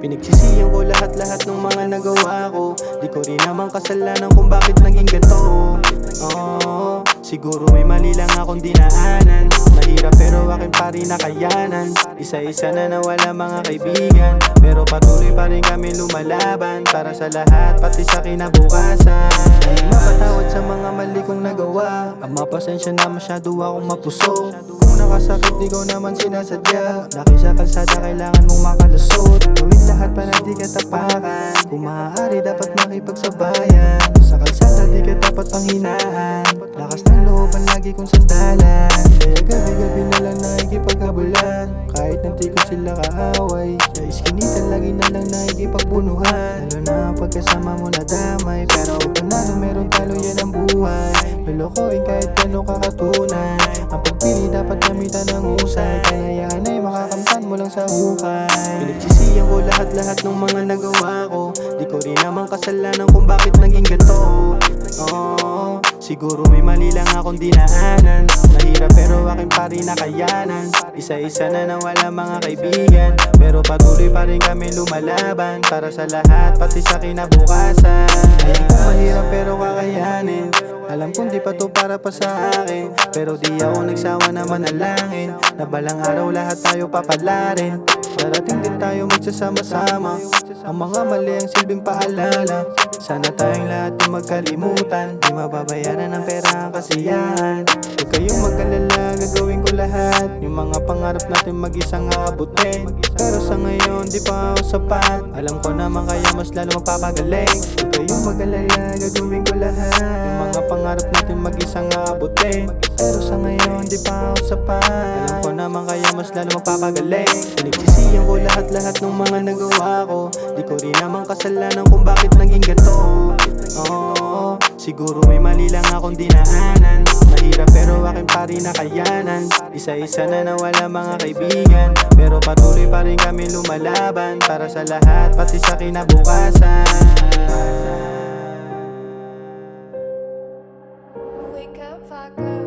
Pinagsisihan ko lahat-lahat ng mga nagawa ko. Di ko rin naman kasalanan kung bakit naging ganito. Siguro may mali lang akong dinaanan. Mahirap pero akin pa rin nakayanan. Isa-isa na nawala mga kaibigan, pero patuloy pa rin kami lumalaban para sa lahat, pati sa kinabukasan. Ay mapatawad sa mga mali kong nagawa. Ama, pasensya na masyado akong mapuso. Kung nakasakit di ko naman sinasadya. Laki sa kalsada kailangan mong makalusot. Gawin lahat para di ka tapakan. Kung maaari dapat makipagsabayan. Sa kalsada di ka dapat panghinaan. Lakas ng loob ang lagi kong sandalan. Kaya gabi-gabi na lang nakikipaghabulan. Kahit nanti ko sila kaaway, sa iskinitan lagi na lang nakikipagbunuhan. Lalo na pagkasama mo na damay, pero panalo meron talo yan ang buhay. Lulukoin kahit gano'n kakatunay. Ang pagpili dapat gamitan ng usay. Kaya yan ay makakamtan mo lang sa hukay. Pinagsisihan ko lahat-lahat ng mga nagawa ko. Di ko rin naman kasalanan kung bakit naging ganito. Siguro may mali lang akong dinaanan. Mahirap pero akin pa rin nakayanan. Isa-isa na nawala mga kaibigan, pero patuloy pa rin kami lumalaban para sa lahat, pati sa kinabukasan. Ay di ko mahirap pero kakayanin. Alam kong di pa to para pa sa akin, pero di ako nagsawa na manalangin na balang araw lahat tayo papalarin. Darating din tayo magsasama-sama. Ang mga mali ang silbing paalala. Sana tayong lahat di magkalimutan. Di mababayaran ng pera ang kasiyahan. Huwag kayong mag-alala, gagawin ko lahat. Yung mga pangarap natin mag-isang aabutin. Pero sa ngayon di pa ako sapat. Alam ko naman kaya mas lalo magpapagaling. Huwag kayong mag-alala, gagawin ko lahat. Yung mga pangarap natin mag-isang aabutin. Pero sa ngayon di pa ako sapat. Alam ko naman kaya mas lalo magpapagaling. Pinagsisihan ko lahat-lahat ng mga nagawa ko. Di ko rin naman kasalanan kung bakit naging ganito. Siguro may mali lang akong dinaanan. Mahirap pero akin pa rin nakayanan. Isa-isa na nawala mga kaibigan, pero patuloy pa rin kami lumalaban para sa lahat, pati sa kinabukasan. Wake up, fucker.